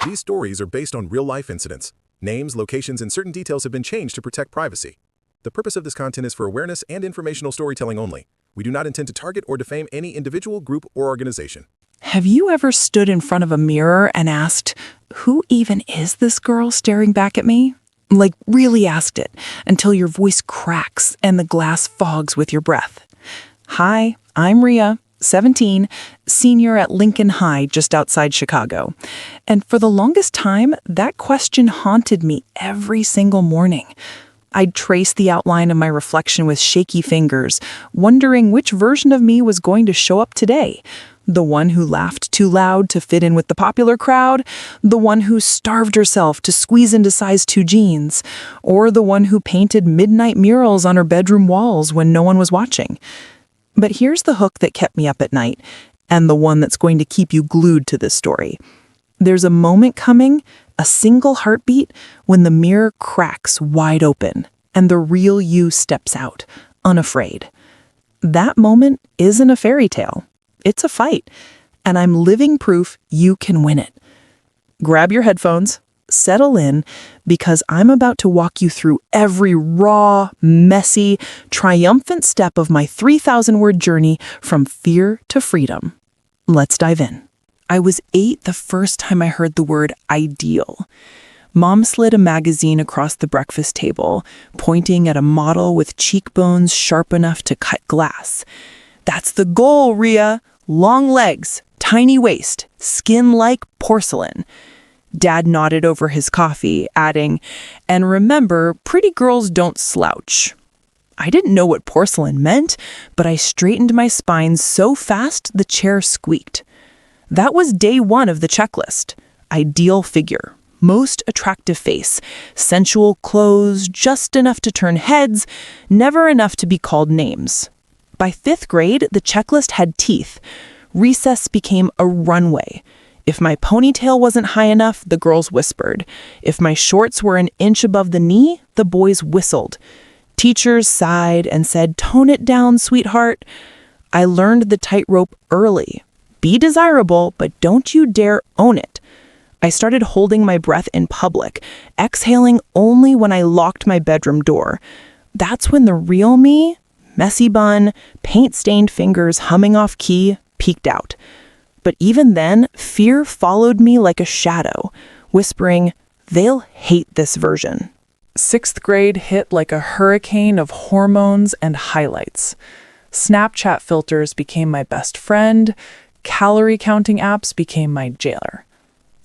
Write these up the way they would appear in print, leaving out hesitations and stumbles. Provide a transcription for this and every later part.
These stories are based on real-life incidents. Names, locations, and certain details have been changed to protect privacy. The purpose of this content is for awareness and informational storytelling only. We do not intend to target or defame any individual, group, or organization. Have you ever stood in front of a mirror and asked, who even is this girl staring back at me? Like, really asked it, until your voice cracks and the glass fogs with your breath. Hi, I'm Riyah, 17, senior at Lincoln High just outside Chicago. And for the longest time, that question haunted me every single morning. I'd trace the outline of my reflection with shaky fingers, wondering which version of me was going to show up today. The one who laughed too loud to fit in with the popular crowd, the one who starved herself to squeeze into size 2 jeans, or the one who painted midnight murals on her bedroom walls when no one was watching. But here's the hook that kept me up at night, and the one that's going to keep you glued to this story. There's a moment coming, a single heartbeat, when the mirror cracks wide open, and the real you steps out, unafraid. That moment isn't a fairy tale. It's a fight, and I'm living proof you can win it. Grab your headphones, settle in, because I'm about to walk you through every raw, messy, triumphant step of my 3,000-word journey from fear to freedom. Let's dive in. I was 8 the first time I heard the word ideal. Mom slid a magazine across the breakfast table, pointing at a model with cheekbones sharp enough to cut glass. That's the goal, Riyah. Long legs, tiny waist, skin like porcelain. Dad nodded over his coffee, adding, and remember, pretty girls don't slouch. I didn't know what porcelain meant, but I straightened my spine so fast the chair squeaked. That was day 1 of the checklist. Ideal figure, most attractive face, sensual clothes, just enough to turn heads, never enough to be called names. By 5th grade, the checklist had teeth. Recess became a runway. If my ponytail wasn't high enough, the girls whispered. If my shorts were an inch above the knee, the boys whistled. Teachers sighed and said, "Tone it down, sweetheart." I learned the tightrope early. Be desirable, but don't you dare own it. I started holding my breath in public, exhaling only when I locked my bedroom door. That's when the real me, messy bun, paint-stained fingers humming off key, peeked out. But even then, fear followed me like a shadow, whispering, they'll hate this version. 6th grade hit like a hurricane of hormones and highlights. Snapchat filters became my best friend. Calorie counting apps became my jailer.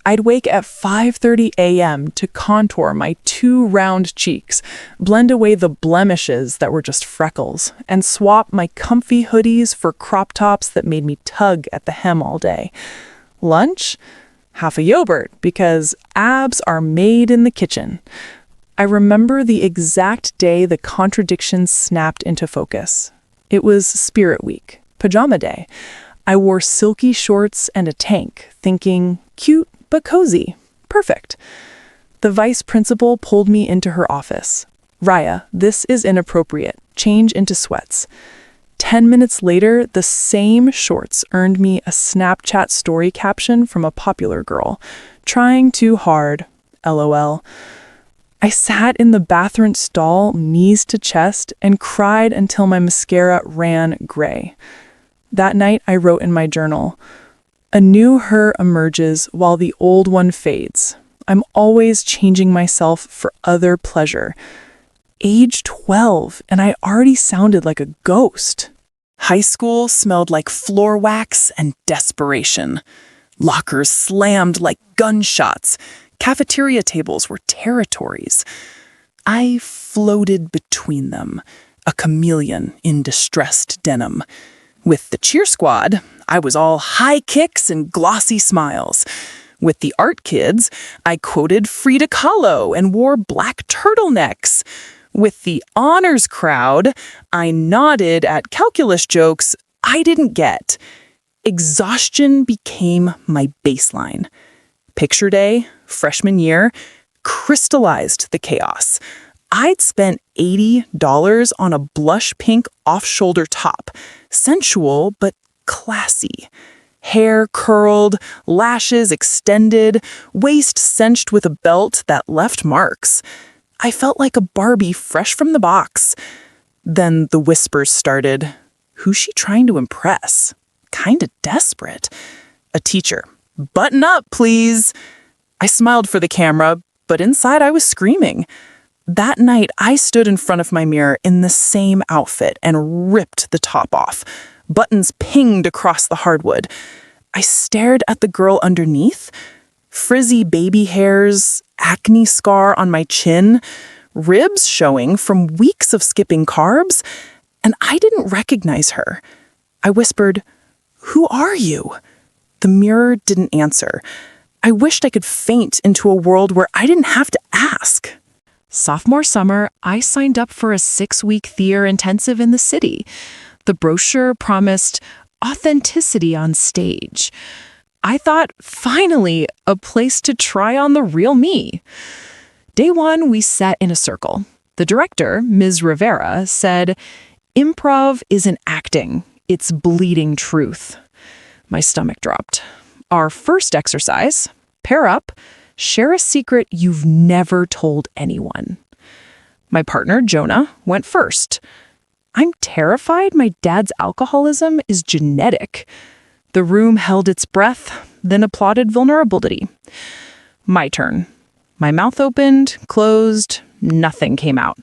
I'd wake at 5:30 a.m. to contour my 2 round cheeks, blend away the blemishes that were just freckles, and swap my comfy hoodies for crop tops that made me tug at the hem all day. Lunch? Half a yogurt, because abs are made in the kitchen. I remember the exact day the contradictions snapped into focus. It was Spirit Week, Pajama Day. I wore silky shorts and a tank, thinking, cute but cozy. Perfect. The vice principal pulled me into her office. "Riyah, this is inappropriate. Change into sweats." 10 minutes later, the same shorts earned me a Snapchat story caption from a popular girl. "Trying too hard. LOL." I sat in the bathroom stall, knees to chest, and cried until my mascara ran gray. That night, I wrote in my journal, "A new her emerges while the old one fades. I'm always changing myself for other pleasure." Age 12, and I already sounded like a ghost. High school smelled like floor wax and desperation. Lockers slammed like gunshots. Cafeteria tables were territories. I floated between them, a chameleon in distressed denim. With the cheer squad, I was all high kicks and glossy smiles. With the art kids, I quoted Frida Kahlo and wore black turtlenecks. With the honors crowd, I nodded at calculus jokes I didn't get. Exhaustion became my baseline. Picture day, freshman year, crystallized the chaos. I'd spent $80 on a blush pink off-shoulder top, sensual but classy. Hair curled, lashes extended, waist cinched with a belt that left marks. I felt like a Barbie fresh from the box. Then the whispers started. Who's she trying to impress? Kinda desperate. A teacher. Button up, please. I smiled for the camera, but inside I was screaming. That night, I stood in front of my mirror in the same outfit and ripped the top off. Buttons pinged across the hardwood. I stared at the girl underneath. Frizzy baby hairs, acne scar on my chin, ribs showing from weeks of skipping carbs, and I didn't recognize her. I whispered, "Who are you?" The mirror didn't answer. I wished I could faint into a world where I didn't have to ask. Sophomore summer, I signed up for a 6-week theater intensive in the city. The brochure promised authenticity on stage. I thought, finally, a place to try on the real me. Day 1, we sat in a circle. The director, Ms. Rivera, said, "Improv isn't acting, it's bleeding truth." My stomach dropped. Our first exercise, pair up, share a secret you've never told anyone. My partner, Jonah, went first. I'm terrified my dad's alcoholism is genetic. The room held its breath, then applauded vulnerability. My turn. My mouth opened, closed, nothing came out.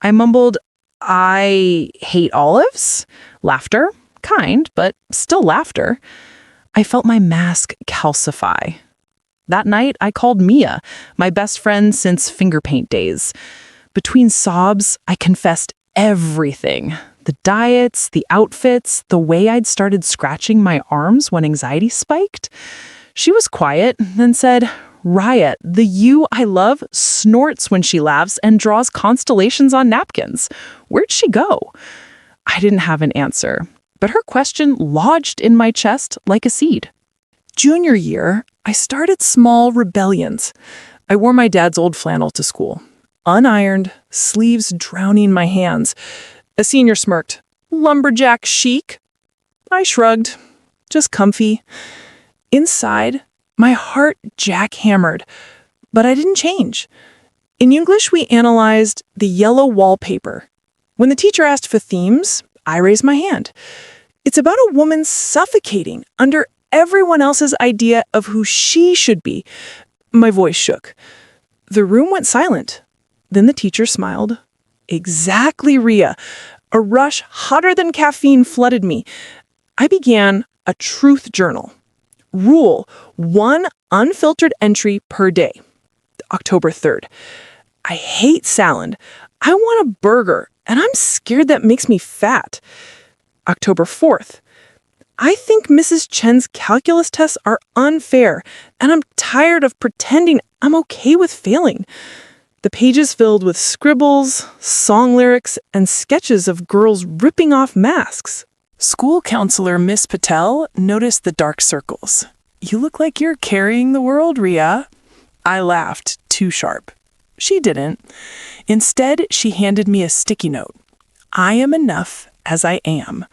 I mumbled, "I hate olives." Laughter. Kind, but still laughter. I felt my mask calcify. That night, I called Mia, my best friend since finger paint days. Between sobs, I confessed everything. The diets, the outfits, the way I'd started scratching my arms when anxiety spiked. She was quiet, then said, "Riyah, the you I love snorts when she laughs and draws constellations on napkins. Where'd she go?" I didn't have an answer, but her question lodged in my chest like a seed. Junior year, I started small rebellions. I wore my dad's old flannel to school, unironed, sleeves drowning my hands. A senior smirked, "Lumberjack chic?" I shrugged, just comfy. Inside, my heart jackhammered, but I didn't change. In English, we analyzed the yellow wallpaper. When the teacher asked for themes, I raised my hand. It's about a woman suffocating under everyone else's idea of who she should be. My voice shook. The room went silent. Then the teacher smiled. Exactly, Riyah. A rush hotter than caffeine flooded me. I began a truth journal. Rule: 1 unfiltered entry per day. October 3rd. I hate salad. I want a burger, and I'm scared that makes me fat. October 4th. I think Mrs. Chen's calculus tests are unfair, and I'm tired of pretending I'm okay with failing. The pages filled with scribbles, song lyrics, and sketches of girls ripping off masks. School counselor Miss Patel noticed the dark circles. "You look like you're carrying the world, Riyah." I laughed, too sharp. She didn't. Instead, she handed me a sticky note. "I am enough as I am."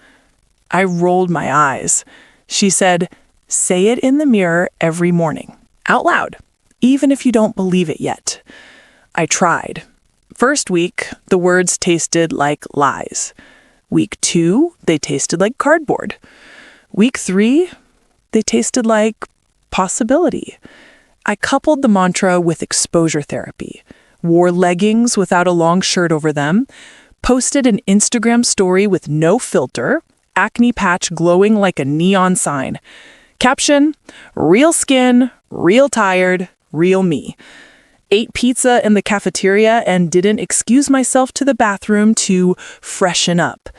I rolled my eyes. She said, "Say it in the mirror every morning, out loud, even if you don't believe it yet." I tried. First week, the words tasted like lies. Week 2, they tasted like cardboard. Week 3, they tasted like possibility. I coupled the mantra with exposure therapy, wore leggings without a long shirt over them, posted an Instagram story with no filter, acne patch glowing like a neon sign. Caption: real skin, real tired, real me. Ate pizza in the cafeteria and didn't excuse myself to the bathroom to freshen up.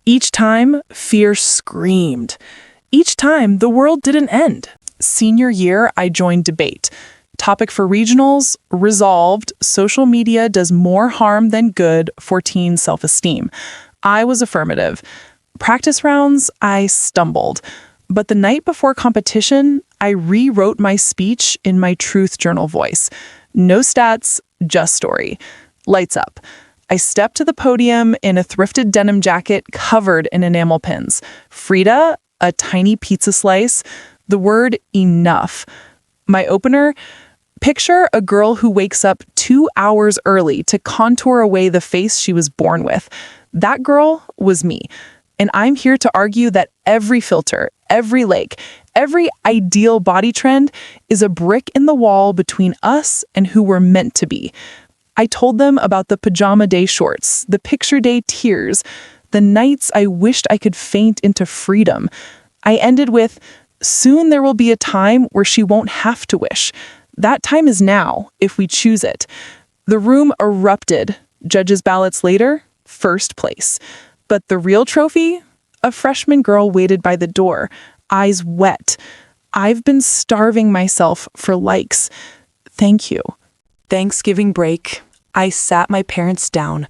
Each time, fear screamed. Each time, the world didn't end. Senior year, I joined debate. Topic for regionals: resolved, social media does more harm than good for teen self-esteem. I was affirmative. Practice rounds, I stumbled. But the night before competition, I rewrote my speech in my truth journal voice. No stats, just story. Lights up. I stepped to the podium in a thrifted denim jacket covered in enamel pins. Frida, a tiny pizza slice, the word enough. My opener, picture a girl who wakes up 2 hours early to contour away the face she was born with. That girl was me. And I'm here to argue that every filter, every lake, every ideal body trend is a brick in the wall between us and who we're meant to be. I told them about the pajama day shorts, the picture day tears, the nights I wished I could faint into freedom. I ended with, soon there will be a time where she won't have to wish. That time is now, if we choose it. The room erupted. Judges' ballots later, first place. But the real trophy? A freshman girl waited by the door, eyes wet. I've been starving myself for likes. Thank you. Thanksgiving break, I sat my parents down.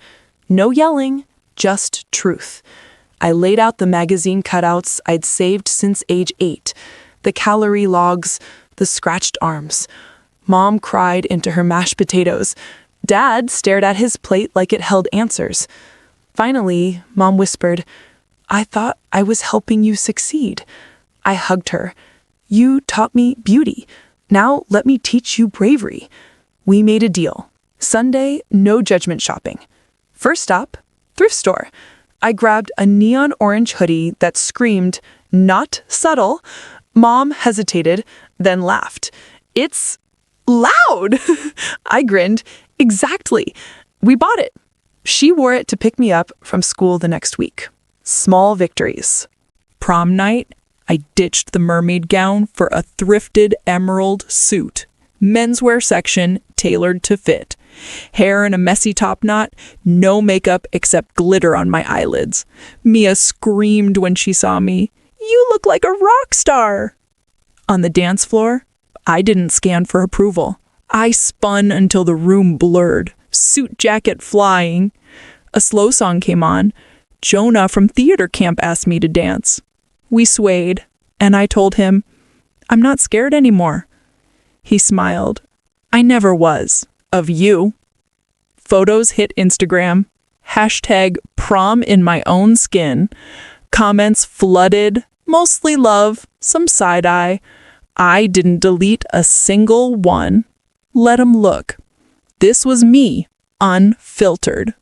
No yelling, just truth. I laid out the magazine cutouts I'd saved since age 8, the calorie logs, the scratched arms. Mom cried into her mashed potatoes. Dad stared at his plate like it held answers. Finally, Mom whispered, I thought I was helping you succeed. I hugged her. You taught me beauty. Now let me teach you bravery. We made a deal. Sunday, no judgment shopping. First stop, thrift store. I grabbed a neon orange hoodie that screamed, not subtle. Mom hesitated, then laughed. It's loud. I grinned. Exactly. We bought it. She wore it to pick me up from school the next week. Small victories. Prom night, I ditched the mermaid gown for a thrifted emerald suit. Menswear section tailored to fit. Hair in a messy top knot, no makeup except glitter on my eyelids. Mia screamed when she saw me. You look like a rock star. On the dance floor, I didn't scan for approval. I spun until the room blurred, suit jacket flying. A slow song came on. Jonah from theater camp asked me to dance. We swayed, and I told him, I'm not scared anymore. He smiled. I never was. Of you. Photos hit Instagram. Hashtag prom in my own skin. Comments flooded. Mostly love, some side-eye. I didn't delete a single one. Let 'em look. This was me, unfiltered.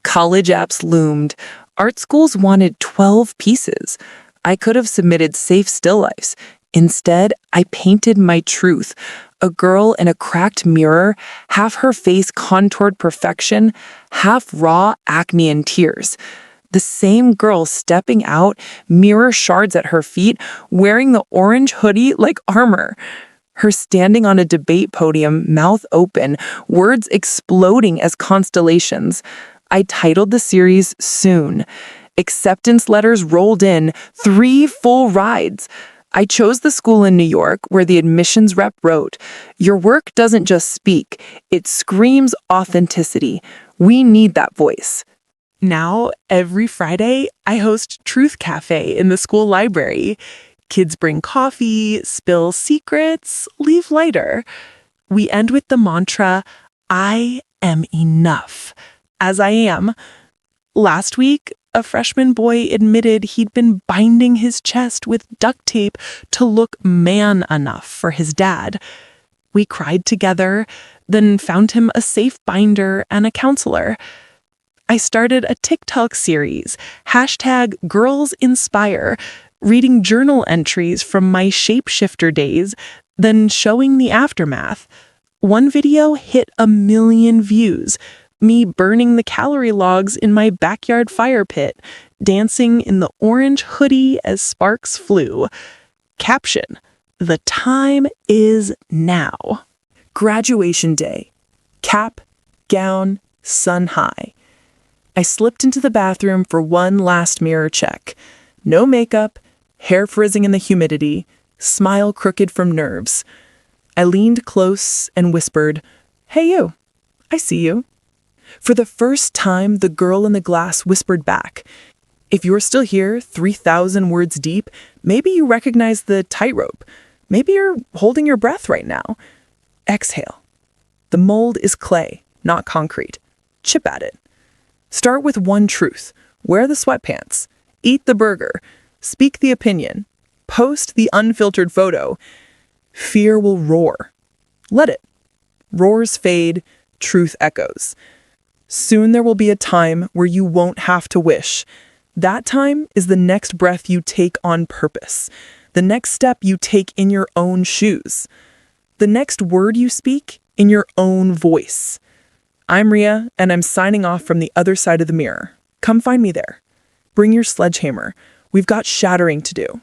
College apps loomed. Art schools wanted 12 pieces. I could have submitted safe still lifes. Instead, I painted my truth. A girl in a cracked mirror, half her face contoured perfection, half raw acne and tears. The same girl stepping out, mirror shards at her feet, wearing the orange hoodie like armor. Her standing on a debate podium, mouth open, words exploding as constellations. I titled the series Soon. Acceptance letters rolled in, 3 full rides. I chose the school in New York where the admissions rep wrote, your work doesn't just speak, it screams authenticity. We need that voice. Now, every Friday, I host Truth Cafe in the school library. Kids bring coffee, spill secrets, leave lighter. We end with the mantra, I am enough, as I am. Last week, a freshman boy admitted he'd been binding his chest with duct tape to look man enough for his dad. We cried together, then found him a safe binder and a counselor. I started a TikTok series, #GirlsInspire, reading journal entries from my shapeshifter days, then showing the aftermath. One video hit 1 million views, me burning the calorie logs in my backyard fire pit, dancing in the orange hoodie as sparks flew. Caption, the time is now. Graduation day. Cap, gown, sun high. I slipped into the bathroom for one last mirror check. No makeup, hair frizzing in the humidity, smile crooked from nerves. I leaned close and whispered, Hey you, I see you. For the first time, the girl in the glass whispered back, If you're still here, 3,000 words deep, maybe you recognize the tightrope. Maybe you're holding your breath right now. Exhale. The mold is clay, not concrete. Chip at it. Start with one truth. Wear the sweatpants. Eat the burger. Speak the opinion. Post the unfiltered photo. Fear will roar. Let it. Roars fade, truth echoes. Soon there will be a time where you won't have to wish. That time is the next breath you take on purpose, the next step you take in your own shoes, the next word you speak in your own voice. I'm Riyah, and I'm signing off from the other side of the mirror. Come find me there. Bring your sledgehammer. We've got shattering to do.